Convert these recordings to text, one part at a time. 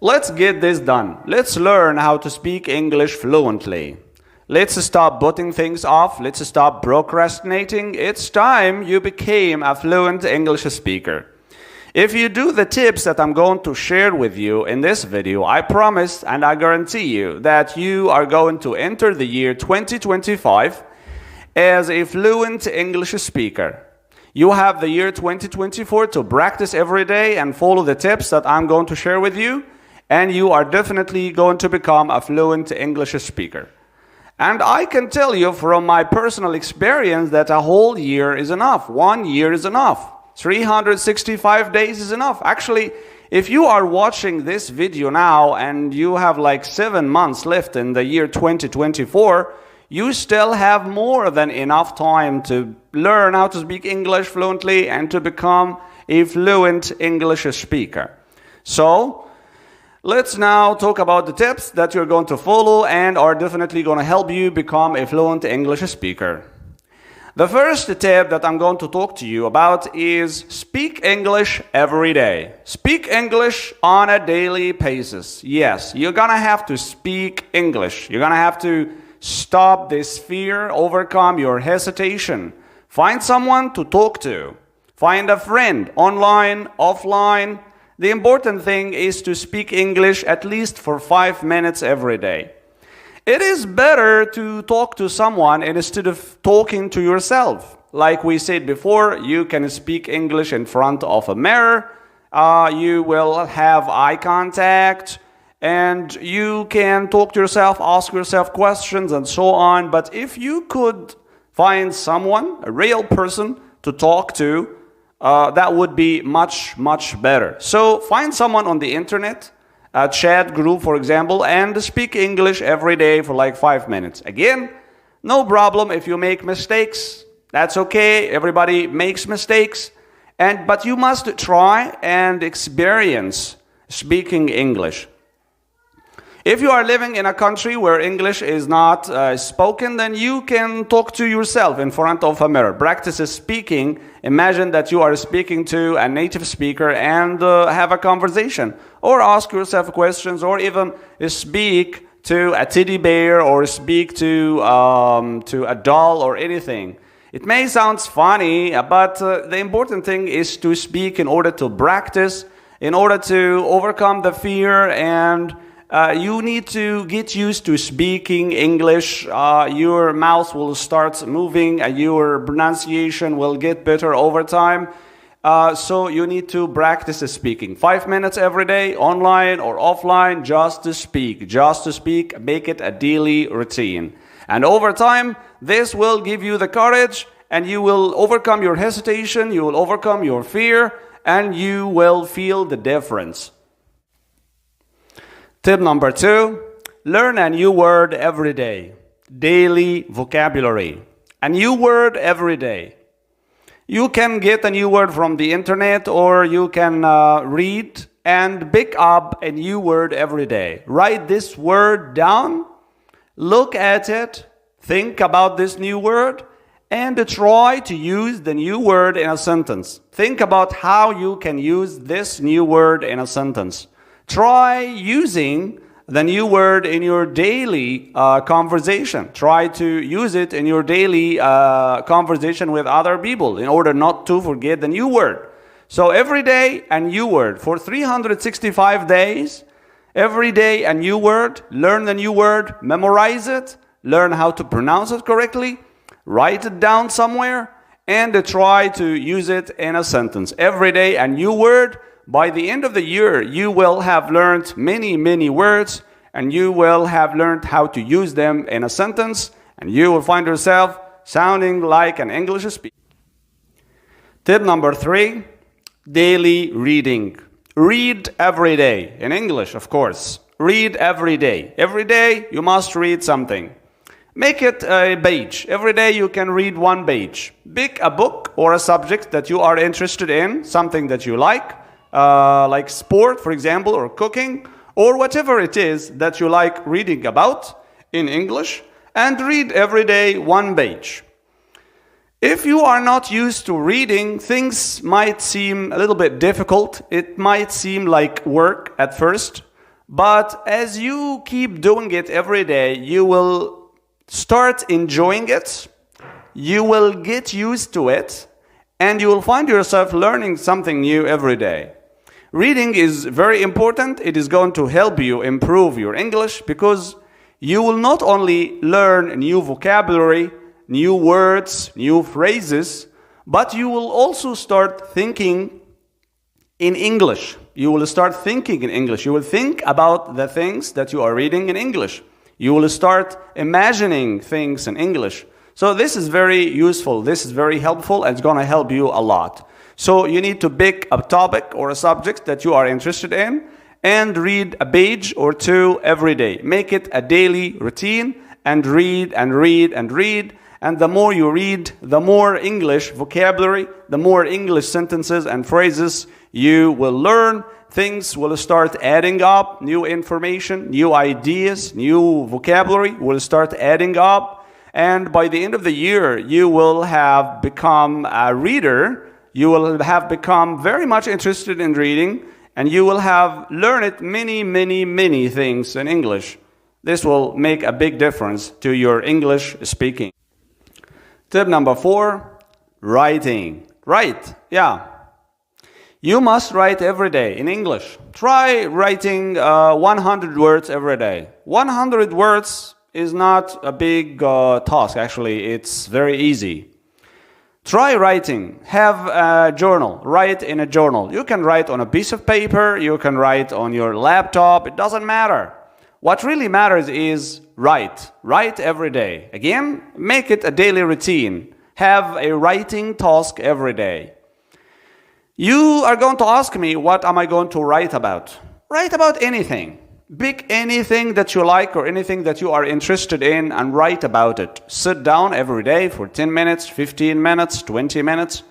Let's get this done. Let's learn how to speak English fluently. Let's stop putting things off. Let's stop procrastinating. It's time you became a fluent English speaker. If you do the tips that I'm going to share with you in this video, I promise and I guarantee you that you are going to enter the year 2025 as a fluent English speaker. You have the year 2024 to practice every day and follow the tips that I'm going to share with you, and you are definitely going to become a fluent English speaker. And I can tell you from my personal experience that a whole year is enough. 1 year is enough. 365 days is enough. Actually, if you are watching this video now and you have like 7 months left in the year 2024, you still have more than enough time to learn how to speak English fluently and to become a fluent English speaker. So, let's now talk about the tips that you're going to follow and are definitely going to help you become a fluent English speaker. The first tip that I'm going to talk to you about is speak English every day. Speak English on a daily basis. Yes, you're going to have to speak English. You're going to have to stop this fear, overcome your hesitation. Find someone to talk to. Find a friend, online, offline. The important thing is to speak English at least for 5 minutes every day. It is better to talk to someone instead of talking to yourself. Like we said before, you can speak English in front of a mirror. You will have eye contact. And you can talk to yourself, ask yourself questions and so on. But if you could find someone, a real person to talk to, that would be much, much better. So find someone on the internet, a chat group, for example, and speak English every day for like 5 minutes. Again, no problem if you make mistakes. That's okay. Everybody makes mistakes. But you must try and experience speaking English. If you are living in a country where English is not spoken, then you can talk to yourself in front of a mirror. Practice speaking. Imagine that you are speaking to a native speaker and have a conversation. Or ask yourself questions, or even speak to a teddy bear, or speak to a doll or anything. It may sound funny, but the important thing is to speak in order to practice, in order to overcome the fear, and you need to get used to speaking English. Your mouth will start moving, your pronunciation will get better over time. So you need to practice speaking. 5 minutes every day, online or offline, just to speak, make it a daily routine. And over time, this will give you the courage, and you will overcome your hesitation, you will overcome your fear, and you will feel the difference. Tip number 2, learn a new word every day. Daily vocabulary. A new word every day. You can get a new word from the internet, or you can read and pick up a new word every day. Write this word down, look at it, think about this new word, and try to use the new word in a sentence. Think about how you can use this new word in a sentence. Try using the new word in your daily conversation. Try to use it in your daily conversation with other people in order not to forget the new word. So every day a new word. For 365 days, every day a new word. Learn the new word, memorize it, learn how to pronounce it correctly, write it down somewhere, and try to use it in a sentence. Every day a new word. By the end of the year, you will have learned many, many words, and you will have learned how to use them in a sentence, and you will find yourself sounding like an English speaker. Tip number 3, daily reading. Read every day. In English, of course. Read every day. Every day, you must read something. Make it a page. Every day you can read 1 page. Pick a book or a subject that you are interested in, something that you like sport, for example, or cooking, or whatever it is that you like reading about in English, and read every day 1 page. If you are not used to reading, things might seem a little bit difficult. It might seem like work at first, But as you keep doing it every day, you will start enjoying it, you will get used to it, and you will find yourself learning something new every day. Reading is very important. It is going to help you improve your English because you will not only learn new vocabulary, new words, new phrases, but you will also start thinking in English. You will start thinking in English. You will think about the things that you are reading in English. You will start imagining things in English. So this is very useful. This is very helpful, and it's going to help you a lot. So you need to pick a topic or a subject that you are interested in and read a page or two every day. Make it a daily routine and read and read and read. And the more you read, the more English vocabulary, the more English sentences and phrases you will learn. Things will start adding up. New information, new ideas, new vocabulary will start adding up. And by the end of the year, you will have become a reader. You will have become very much interested in reading. And you will have learned many things in English. This will make a big difference to your English speaking. Tip number 4, writing. Write, yeah. You must write every day in English. Try writing 100 words every day. 100 words is not a big task, actually. It's very easy. Try writing. Have a journal. Write in a journal. You can write on a piece of paper. You can write on your laptop. It doesn't matter. What really matters is write. Write every day. Again, make it a daily routine. Have a writing task every day. You are going to ask me, what am I going to write about? Write about anything. Pick anything that you like or anything that you are interested in and write about it. Sit down every day for 10 minutes, 15 minutes, 20 minutes,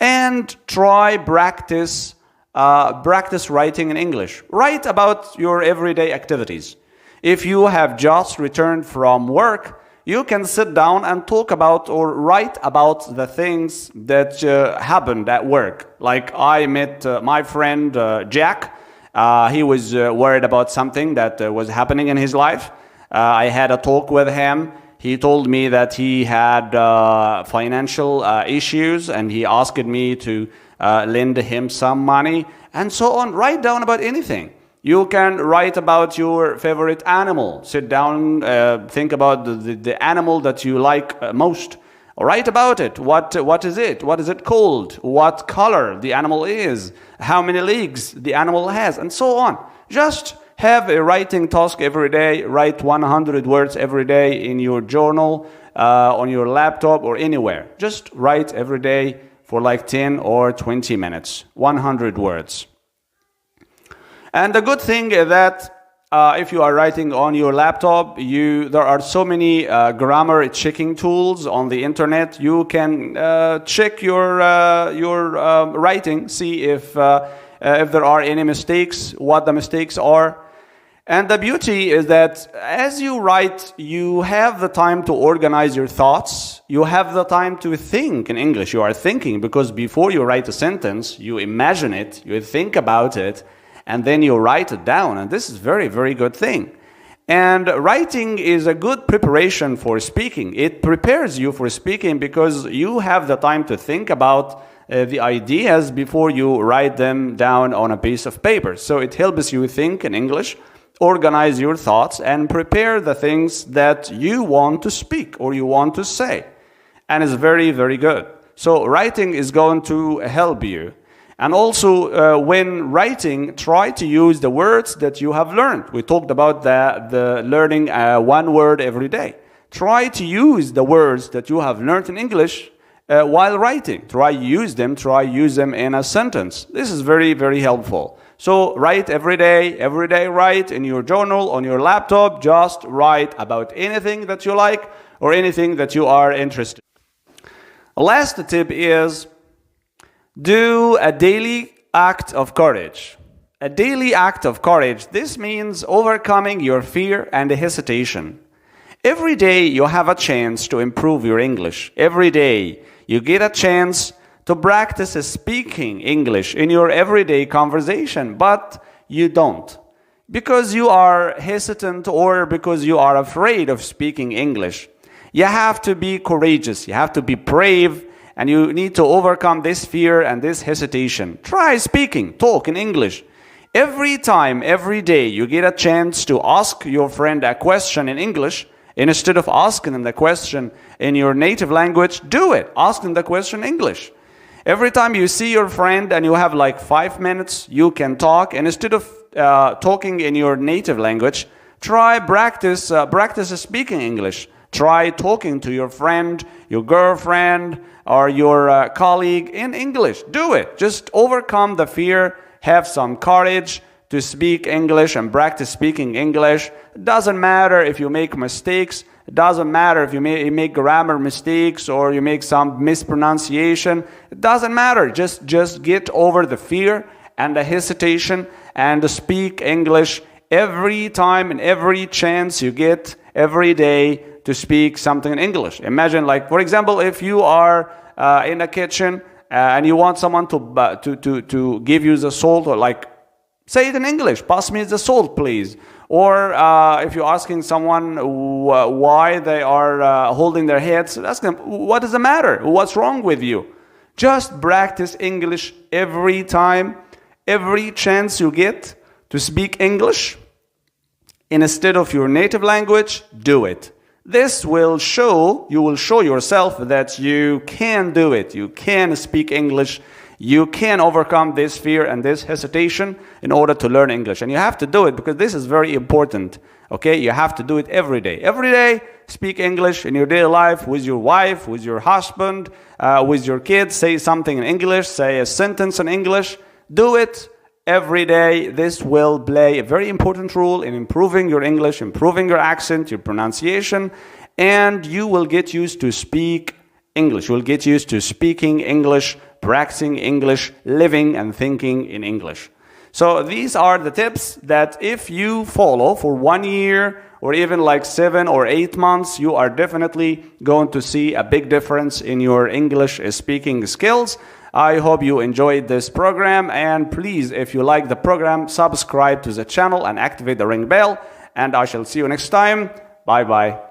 and try practice writing in English. Write about your everyday activities. If you have just returned from work, you can sit down and talk about or write about the things that happened at work. Like I met my friend Jack. He was worried about something that was happening in his life. I had a talk with him. He told me that he had financial issues and he asked me to lend him some money and so on. Write down about anything. You can write about your favorite animal. Sit down, think about the animal that you like most. Write about it. What is it? What is it called? What color the animal is? How many legs the animal has? And so on. Just have a writing task every day. Write 100 words every day in your journal, on your laptop, or anywhere. Just write every day for like 10 or 20 minutes. 100 words. And the good thing is that if you are writing on your laptop, there are so many grammar checking tools on the internet. You can check your writing, see if there are any mistakes, what the mistakes are. And the beauty is that as you write, you have the time to organize your thoughts. You have the time to think in English. You are thinking because before you write a sentence, you imagine it, you think about it, and then you write it down. And this is a very, very good thing. And writing is a good preparation for speaking. It prepares you for speaking because you have the time to think about the ideas before you write them down on a piece of paper. So it helps you think in English, organize your thoughts, and prepare the things that you want to speak or you want to say. And it's very, very good. So writing is going to help you. And also, when writing, try to use the words that you have learned. We talked about the learning one word every day. Try to use the words that you have learned in English while writing. Try use them in a sentence. This is very, very helpful. So write every day write in your journal, on your laptop. Just write about anything that you like or anything that you are interested in. The last tip is do a daily act of courage. A daily act of courage. This means overcoming your fear and hesitation. Every day you have a chance to improve your English. Every day you get a chance to practice speaking English in your everyday conversation, but you don't. because you are hesitant or because you are afraid of speaking English. You have to be courageous, you have to be brave, and you need to overcome this fear and this hesitation. Try speaking, talk in English. Every time, every day, you get a chance to ask your friend a question in English, instead of asking them the question in your native language, do it. Ask them the question in English. Every time you see your friend and you have like 5 minutes, you can talk, and instead of talking in your native language, try practice speaking English. Try talking to your friend, your girlfriend, or your colleague in English. Do it. Just overcome the fear. Have some courage to speak English and practice speaking English. It doesn't matter if you make mistakes. It doesn't matter if you make grammar mistakes or you make some mispronunciation. It doesn't matter. Just get over the fear and the hesitation and speak English every time and every chance you get every day to speak something in English. Imagine, like, for example, if you are in a kitchen and you want someone to give you the salt, or like, say it in English, pass me the salt, please. Or if you're asking someone why they are holding their heads, ask them, what is the matter? What's wrong with you? Just practice English every time, every chance you get to speak English instead of your native language. Do it. This will show yourself that you can do it. You can speak English. You can overcome this fear and this hesitation in order to learn English. And you have to do it because this is very important. Okay? You have to do it every day. Every day, speak English in your daily life with your wife, with your husband, with your kids. Say something in English. Say a sentence in English. Do it every day. This will play a very important role in improving your English, improving your accent, your pronunciation, and you will get used to speak English. You will get used to speaking English, practicing English, living and thinking in English. So these are the tips that if you follow for 1 year or even like 7 or 8 months, you are definitely going to see a big difference in your English speaking skills. I hope you enjoyed this program, and please, if you like the program, subscribe to the channel and activate the ring bell, and I shall see you next time. Bye bye.